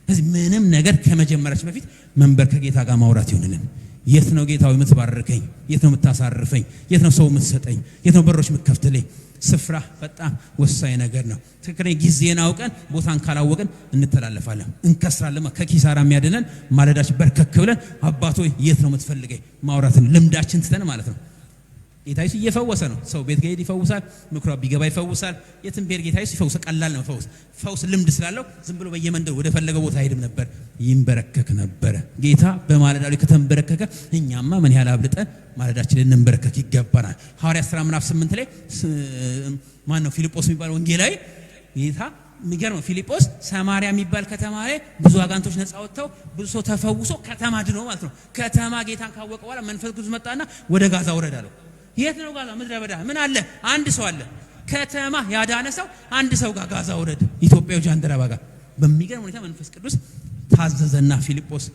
A: ስለዚህ ምንም ነገር ከመጀመራችን በፊት መንበር ከጌታ ጋር ማውራት ይሁንልን። የት ነው ጌታው የምትባርከኝ? የት ነው የምታሳርፈኝ? የት ነው ሰው የምትሰጠኝ? የት ነው በሮች የምትከፍትልኝ? ስፍራ በጣም ወሳኝ ነገር ነው። ትክክለኛ ጊዜን አውቀን ቦታን ካላወቅን እንተላለፋለን፣ እንከስራለን። ከኪሳራ የሚያድነን ማለዳችን በርከክ ብለን አባቶ የት ነው የምትፈልገኝ ማውራትን ልምዳችን ትተን ማለት ነው። ጌታ ኢየሱስ እየፈወሰ ነው። ሰው ቤት ጋር ይፈውሳል፣ ምኩራብ ቢገባ ይፈውሳል። የትም ቤት ጌታ ኢየሱስ ይፈውሳል። ቀላል ነው ፈውስ ልምድ ስላለው ዝም ብሎ በየመንደሩ ወደ ፈለገው ቦታ አይሄድም ነበር፣ ይንበረከክ ነበር። ጌታ በማለዳ ላይ ከተንበረከከ እኛማ ምን ያህል አብልጠን ማለዳችንን እንበረከክ ይገባናል። ሐዋርያት ሥራ ምዕራፍ 8 ላይ ማን ነው ፊልጶስ የሚባል ወንጌላዊ ጌታ የሚገርመው ፊልጶስ ሰማሪያ የሚባል ከተማ ላይ ብዙ አጋንንቶች ነፃ ወጥተው ብዙ ሰው ተፈውሶ ከተማ ድኖ ማለት ነው። ከተማ ጌታን ካወቀ በኋላ መንፈስ ቅዱስ መጣና ወደ ጋዛ ወረደ አለው። የት ነው ጋዛ? ምድረ በዳ። ምን አለ? አንድ ሰው አለ። ከተማ ያዳነ ሰው አንድ ሰው ጋር ጋዛ ወረደ፣ ኢትዮጵያው ጃንደረባ ጋር። በሚገርም ሁኔታ መንፈስ ቅዱስ ታዘዘና ፊልጶስ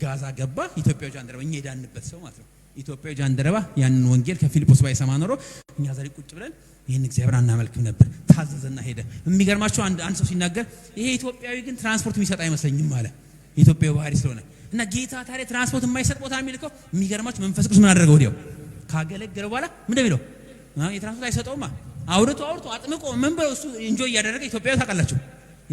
A: ጋዛ ገባ። ኢትዮጵያው ጃንደረባ እኛ የዳንበት ሰው ማለት ነው። ኢትዮጵያው ጃንደረባ ያንን ወንጌል ከፊልጶስ ባይሰማ ኖሮ እኛ ዛሬ ቁጭ ብለን ይሄን እግዚአብሔር አናመልክም ነበር። ታዘዘና ሄደ። የሚገርማችሁ አንድ ሰው ሲናገር ይሄ ኢትዮጵያዊ ግን ትራንስፖርት የሚሰጥ አይመስለኝም አለ። ኢትዮጵያው ባህሪ ስለሆነ እና ጌታ ታዲያ ትራንስፖርት የማይሰጥ ቦታ የሚልከው የሚገርማችሁ መንፈስ ቅዱስ ምን አደረገው? ወዲያው ካገለገለው በኋላ ምን እንደሚለው የትራንስፖርት አይሰጠውማ። አውርቶ አጥምቆ ምን ብለው እሱ ኢንጆይ እያደረገ ኢትዮጵያዊ ታውቃላችሁ፣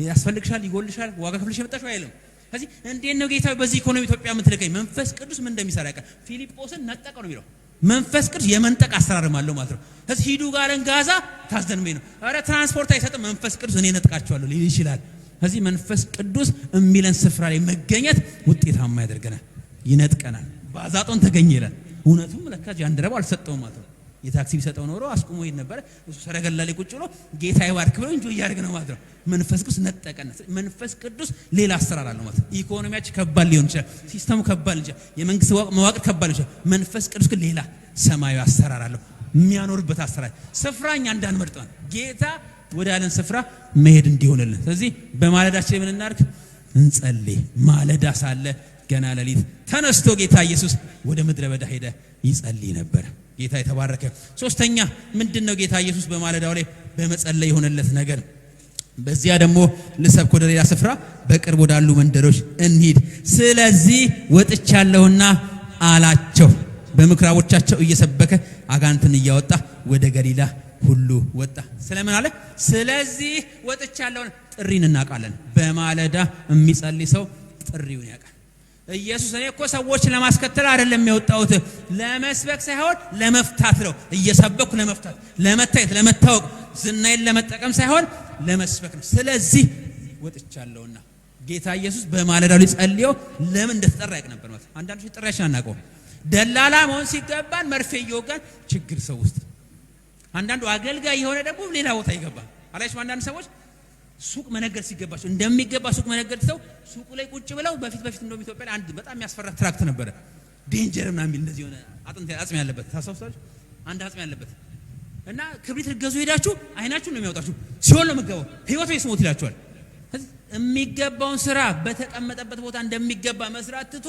A: ያስፈልግሻል፣ ይጎልሻል፣ ዋጋ ከፍለሽ የመጣሽው አይልም። ስለዚህ እንዴት ነው ጌታ በዚህ ኢኮኖሚ ኢትዮጵያ የምትልከኝ? መንፈስ ቅዱስ ምን እንደሚሰራ ያውቃል። ፊልጶስን ነጠቀው ነው የሚለው። መንፈስ ቅዱስ የመንጠቅ አሰራርም አለው ማለት ነው። ስለዚህ ሂዱ ጋርን ጋዛ ታዘን ነው። አረ ትራንስፖርት አይሰጥም መንፈስ ቅዱስ፣ እኔ ነጥቃቸዋለሁ ሊል ይችላል። ስለዚህ መንፈስ ቅዱስ የሚለን ስፍራ ላይ መገኘት ውጤታማ ያደርገናል፣ ይነጥቀናል። ባዛጦን ተገኘ ይላል። እውነቱም ለካ ጃንደረባው አልሰጠውም ማለት ነው። የታክሲ ቢሰጠው ኖሮ አስቁሞ ይሄድ ነበር። እሱ ሰረገላ ላይ ቁጭ ብሎ ጌታ ይባርክ ብሎ እንጆ እያደረገ ነው ማለት ነው። መንፈስ ቅዱስ ነጠቀና። መንፈስ ቅዱስ ሌላ አሰራር አለው ማለት ነው። ኢኮኖሚያችን ከባድ ሊሆን ይችላል፣ ሲስተሙ ከባድ ሊሆን ይችላል፣ የመንግስት መዋቅር ከባድ ሊሆን ይችላል። መንፈስ ቅዱስ ግን ሌላ ሰማያዊ አሰራር አለው፣ የሚያኖርበት አሰራር። ስፍራኛ እንዳንመርጥ ነው ጌታ ወደ ያለን ስፍራ መሄድ እንዲሆንልን። ስለዚህ በማለዳችን ምን እናድርግ? እንጸልይ። ማለዳ ሳለ ገና ሌሊት ተነስቶ ጌታ ኢየሱስ ወደ ምድረ በዳ ሄደ፣ ይጸልይ ነበር። ጌታ የተባረከ። ሶስተኛ ምንድነው ጌታ ኢየሱስ በማለዳው ላይ በመጸለይ የሆነለት ነገር? በዚያ ደግሞ ልሰብክ ወደ ሌላ ስፍራ በቅርብ ወዳሉ መንደሮች እንሂድ፣ ስለዚህ ወጥቻለሁና አላቸው። በምኩራቦቻቸው እየሰበከ አጋንንትን እያወጣ ወደ ገሊላ ሁሉ ወጣ። ስለምን አለ? ስለዚህ ወጥቻለሁና። ጥሪን እናውቃለን። በማለዳ የሚጸልይ ሰው ጥሪውን ያውቃል። ኢየሱስ እኔ እኮ ሰዎችን ለማስከተል አይደለም የወጣሁት፣ ለመስበክ ሳይሆን ለመፍታት ነው። እየሰበኩ ለመፍታት፣ ለመታየት፣ ለመታወቅ፣ ዝናዬን ለመጠቀም ሳይሆን ለመስበክ ነው። ስለዚህ ወጥቻለሁና። ጌታ ኢየሱስ በማለዳው ጸልዮ ለምን እንደተጠራ ያውቅ ነበር ማለት። አንዳንዶች ጥሪያችን አናውቀውም። ደላላ መሆን ሲገባን መርፌ እየወጋን ችግር ሰው ውስጥ፣ አንዳንዱ አገልጋይ የሆነ ደግሞ ሌላ ቦታ ይገባል። አላችሁ አንዳንድ ሰዎች ሱቅ መነገድ ሲገባቸው እንደሚገባ ሱቅ መነገድ ሰው ሱቁ ላይ ቁጭ ብለው በፊት እንደውም ኢትዮጵያ ላይ አንድ በጣም የሚያስፈራ ትራክት ነበረ። ዴንጀር ምናምን የሚል እንደዚህ ሆነ አጽም ያለበት ታሳውሳችሁ፣ አንድ አጽም ያለበት እና ክብሪት ልገዙ ሄዳችሁ አይናችሁ ነው የሚያወጣችሁ። ሲሆን ነው መገባው ህይወት ወይ ስሞት ይላችኋል። የሚገባውን ስራ በተቀመጠበት ቦታ እንደሚገባ መስራት ትቶ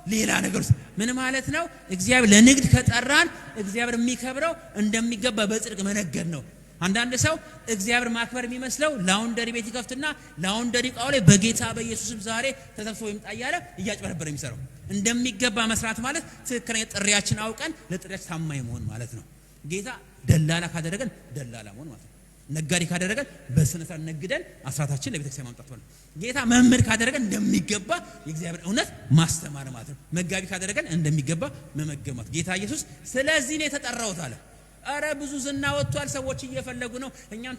A: ሌላ ነገር ውስጥ ምን ማለት ነው? እግዚአብሔር ለንግድ ከጠራን እግዚአብሔር የሚከብረው እንደሚገባ በጽድቅ መነገድ ነው። አንዳንድ ሰው እግዚአብሔር ማክበር የሚመስለው ላውንደሪ ቤት ይከፍትና ላውንደሪ እቃው ላይ በጌታ በኢየሱስም ዛሬ ተሰብስቦ ይምጣ እያለ እያጭበረበረ የሚሰራው። እንደሚገባ መስራት ማለት ትክክለኛ ጥሪያችን አውቀን ለጥሪያችን ታማኝ መሆን ማለት ነው። ጌታ ደላላ ካደረገን ደላላ መሆን ማለት ነው። ነጋዴ ካደረገን በስነ ስርዓት ነግደን አስራታችን ለቤተክርስቲያን ማምጣት ማለት ነው። ጌታ መምህር ካደረገን እንደሚገባ የእግዚአብሔር እውነት ማስተማር ማለት ነው። መጋቢ ካደረገን እንደሚገባ መመገብ ማለት። ጌታ ኢየሱስ ስለዚህ ነው የተጠራሁት አለ። አረ ብዙ ዝና ወጥቷል፣ ሰዎች እየፈለጉ ነው፣ እኛም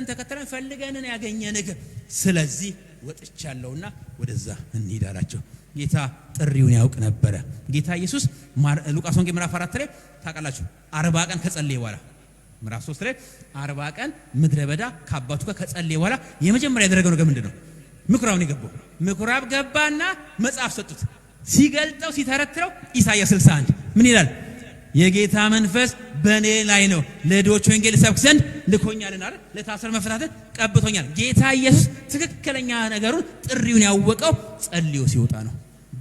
A: ተከተለን ፈልገንን ያገኘንህ። ስለዚህ ወጥቻለሁና ወደዛ እንሂድ አላቸው። ጌታ ጥሪውን ያውቅ ነበረ። ጌታ ኢየሱስ ሉቃስ ወንጌል ምዕራፍ 4 ላይ ታውቃላችሁ 40 ቀን ከጸለየ በኋላ ምዕራፍ 3 ላይ 40 ቀን ምድረ በዳ ከአባቱ ጋር ከጸለየ በኋላ የመጀመሪያ ያደረገው ነገር ምንድነው? ምኩራብ ገባና መጽሐፍ ሰጡት። ሲገልጠው ሲተረትረው ኢሳይያስ 61 ምን ይላል? የጌታ መንፈስ በእኔ ላይ ነው፣ ለድሆች ወንጌል ሰብክ ዘንድ ልኮኛልና አይደል? ለታሰር መፈታትን ቀብቶኛል። ጌታ ኢየሱስ ትክክለኛ ነገሩን ጥሪውን ያወቀው ጸልዮ ሲወጣ ነው።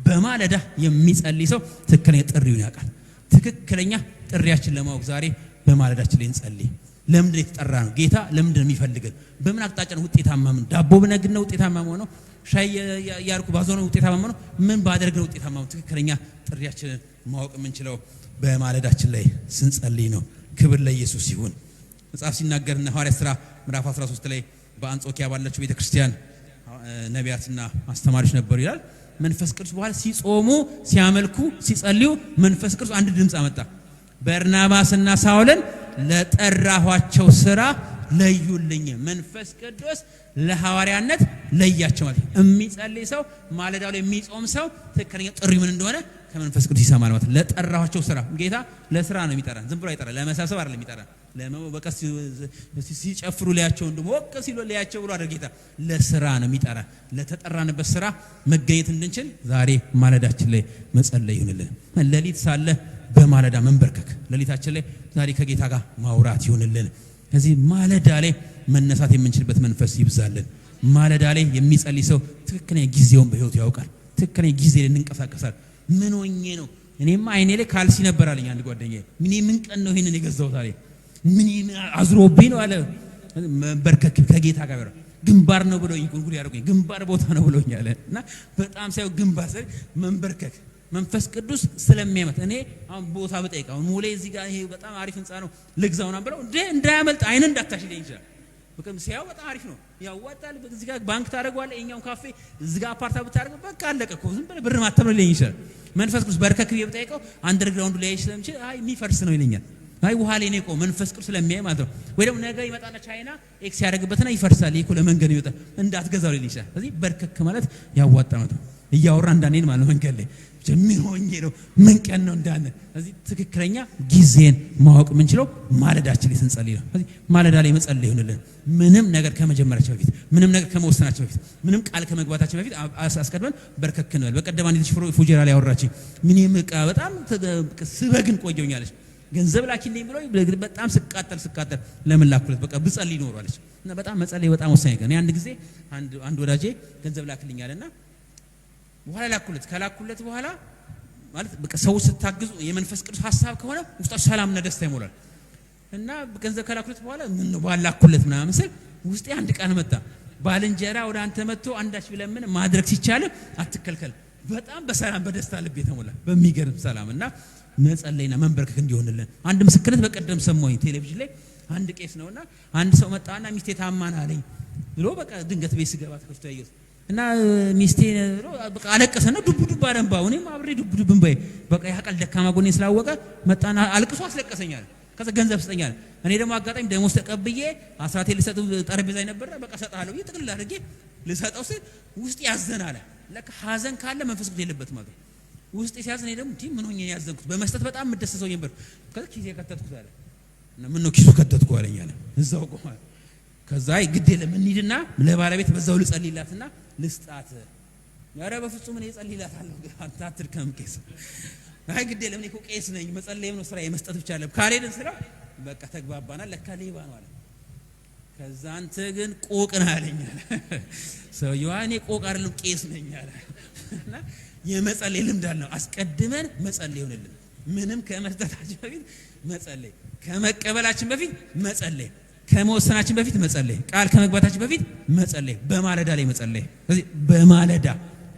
A: በማለዳ የሚጸልይ ሰው ትክክለኛ ጥሪውን ያውቃል። ትክክለኛ ጥሪያችን ለማወቅ ዛሬ በማለዳችን ላይ እንጸልይ። ለምንድን የተጠራ ነው? ጌታ ለምንድን የሚፈልገን? በምን አቅጣጫ ነው ውጤታማ? ምን ዳቦ ብነግድ ነው ውጤታማ ነው? ሻይ ያርኩ ባዞ ነው ውጤታማ ነው? ምን ባደርግ ነው ውጤታማ ነው? ትክክለኛ ጥሪያችንን ማወቅ የምንችለው በማለዳችን ላይ ስንጸልይ ነው። ክብር ለኢየሱስ ይሁን። መጽሐፍ ሲናገርና ሐዋርያት ሥራ ምዕራፍ 13 ላይ በአንጾኪያ ባለችው ቤተክርስቲያን ነቢያትና አስተማሪዎች ነበሩ ይላል። መንፈስ ቅዱስ በኋላ ሲጾሙ ሲያመልኩ ሲጸልዩ መንፈስ ቅዱስ አንድ ድምጽ አመጣ። በርናባስና ሳውልን ለጠራኋቸው ሥራ ለዩልኝ። መንፈስ ቅዱስ ለሐዋርያነት ለያቸው ማለት የሚጸልይ ሰው ማለዳው ላይ የሚጾም ሰው ትክክለኛ ጥሪው ምን እንደሆነ ከመንፈስ ቅዱስ ይሰማል ማለት። ለጠራኋቸው ሥራ ጌታ ለሥራ ነው የሚጠራን፣ ዝም ብሎ አይጠራን። ለመሰብሰብ አይደለም የሚጠራን። ለመበቀስ ሲጨፍሩ ሊያቸው እንደሞ ወቀስ ሲሉ ሊያቸው ብሎ አይደል ጌታ ለሥራ ነው የሚጠራን። ለተጠራንበት ሥራ መገኘት እንድንችል ዛሬ ማለዳችን ላይ መጸለይ ይሁንልን። ሌሊት ሳለ በማለዳ መንበርከክ፣ ሌሊታችን ላይ ዛሬ ከጌታ ጋር ማውራት ይሁንልን። ከዚህ ማለዳ ላይ መነሳት የምንችልበት መንፈስ ይብዛልን። ማለዳ ላይ የሚጸልይ ሰው ትክክለኛ ጊዜውን በህይወቱ ያውቃል። ትክክለኛ ጊዜ ላይ እንንቀሳቀሳል። ምን ሆኜ ነው? እኔማ አይኔ ላይ ካልሲ ነበር አለኝ አንድ ጓደኛዬ። ምን ቀን ነው ይሄንን የገዛሁት አለ። ምን አዝሮብኝ ነው አለ። መንበርከክ ከጌታ ጋር ግንባር ነው ብሎኝ ጉንጉር ያደርጉኝ ግንባር ቦታ ነው ብሎኝ አለ። እና በጣም ሳይው ግንባር ሳይ መንበርከክ መንፈስ ቅዱስ ስለሚያመት እኔ አሁን ቦታ በጠይቃው ሙሌ እዚህ ጋር ይሄ በጣም አሪፍ ህንጻ ነው ልግዛውና ብለው እንዳያመልጥ አይን እንዳታሽለኝ ይችላል። በቃም ሲያው በጣም አሪፍ ነው ያዋጣል። እዚህ ጋር ባንክ ታደርገዋለህ፣ እኛውን ካፌ እዚህ ጋር አፓርታመንት ታደርገው በቃ አለቀ እኮ ዝም ብለህ ብር ማተምልኝ ይችላል። መንፈስ ቅዱስ በርከክ በጠይቀው አንደርግራውንዱ ላይ ስለምችል አይ የሚፈርስ ነው ይለኛል። አይ ውሃ ላይ ነው እኮ መንፈስ ቅዱስ ስለሚያይ ማለት ነው። ወይ ደግሞ ነገ ይመጣና ቻይና ኤክስ ያደርግበትና ይፈርሳል። ይሄ እኮ ለመንገድ ይወጣ እንዳትገዛው ሊል ይችላል። ስለዚህ በርከክ ማለት ያዋጣ ማለት ነው። እያወራ እንዳንሄድ ማለት መንገድ ላይ ምን ሆኜ ነው ምን ቀን ነው እንዳነ። ስለዚህ ትክክለኛ ጊዜን ማወቅ የምንችለው ማለዳችን ላይ ስንጸልይ ነው። ስለዚህ ማለዳ ላይ መጸለይ ይሁንልን። ምንም ነገር ከመጀመራችን በፊት፣ ምንም ነገር ከመወሰናችን በፊት፣ ምንም ቃል ከመግባታችን በፊት አስቀድመን በርከክ እንበል። በቀደም አንዲት ፉጀራ ላይ አወራችኝ። ምን ይምቃ በጣም ስበግን ቆየኛለች። ገንዘብ ላኪልኝ ብሎ በጣም ስቃጠል ለምን ላኩለት በቃ ብጸልይ ኖሯለች። እና በጣም መጸለይ በጣም ወሳኝ ነገር ነው። አንድ ጊዜ አንድ ወዳጄ ገንዘብ ላክልኝ አለና በኋላ ላኩለት በኋላ ማለት በቃ ሰው ስታግዙ የመንፈስ ቅዱስ ሐሳብ ከሆነ ውስጣችሁ ሰላምና ደስታ ይሞላል። እና ገንዘብ ከላኩለት በኋላ ምን ነው ባላኩለት ምናምን ስል ውስጤ አንድ ቃል መጣ። ባልንጀራ ወደ አንተ መጥቶ አንዳች ቢለምን ማድረግ ሲቻል አትከልከል። በጣም በሰላም በደስታ ልብ የተሞላ በሚገርም ሰላም እና መጸለይና መንበርከክ እንዲሆንልን አንድ ምስክርነት በቀደም ሰሞኝ ቴሌቪዥን ላይ አንድ ቄስ ነውና አንድ ሰው መጣና ሚስቴ ታማና አለኝ ብሎ በቃ ድንገት ቤት ስገባ ተከፍቶ ያየሁት እና ሚስቴ በቃ አለቀሰና ዱብ አረንባው እኔም አብሬ ዱብ እንባይ በቃ ያቃል ደካማ ጎኔ ስላወቀ መጣና አልቅሶ አስለቀሰኛል። ከዛ ገንዘብ ስጠኛል። እኔ ደግሞ አጋጣሚ ደሞዝ ተቀብዬ አስራቴ ልሰጥ ጠረጴዛ ነበር በቃ ሰጣለሁ ይጥቅል አድርጌ ልሰጠው ሲል ውስጥ ያዘናል። ለካ ሐዘን ካለ መንፈስ ቅዱስ የለበት ማለት ነው። ውስጥ ሲያዝን ደግሞ ምን ሆኜ ያዘንኩት በመስጠት በጣም ምደሰሰው ነበር። ከዛ ኪሴ ከተትኩት አለ እና ምን ነው ኪሱ ከተትኩ አለኝ አለ እዛው ቆማል። ከዛ ግድ የለም እንሂድና ለባለቤት በዛው ልጸልይላትና ልስጣት። ያረ በፍጹም እኔ እጸልይላታለሁ አንተ አትድከም ቄስ። አይ ግድ የለም እኔ እኮ ቄስ ነኝ መጸለይም ነው ስራ የመስጠት ብቻ አይደለም። ካልሄድን ስራ በቃ ተግባባና ለካ ሌባ ነው አለ። ከዛ አንተ ግን ቆቅ ነህ አለኝ አለ ሰውየው። እኔ ቆቅ አይደለም ቄስ ነኝ አለ። እና የመጸለይ ልምድ አለው። አስቀድመን መጸለይ ይሁንልን። ምንም ከመስጠታችን በፊት መጸለይ፣ ከመቀበላችን በፊት መጸለይ፣ ከመወሰናችን በፊት መጸለይ፣ ቃል ከመግባታችን በፊት መጸለይ፣ በማለዳ ላይ መጸለይ። ስለዚህ በማለዳ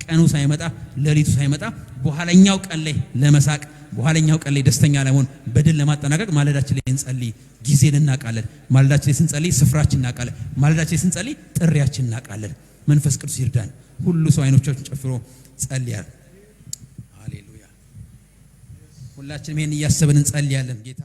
A: ቀኑ ሳይመጣ ሌሊቱ ሳይመጣ በኋላኛው ቀን ላይ ለመሳቅ በኋላኛው ቀን ላይ ደስተኛ ለመሆን በድል ለማጠናቀቅ ማለዳችን ላይ እንጸልይ። ጊዜን እናውቃለን። ማለዳችን ላይ ስንጸልይ ስፍራችን እናውቃለን። ማለዳችን ላይ ስንጸልይ ጥሪያችን እናውቃለን። መንፈስ ቅዱስ ይርዳን። ሁሉ ሰው አይኖቻችን ጨፍሮ ጸልያል። ሃሌሉያ። ሁላችንም ይሄን እያሰብን እንጸልያለን ጌታ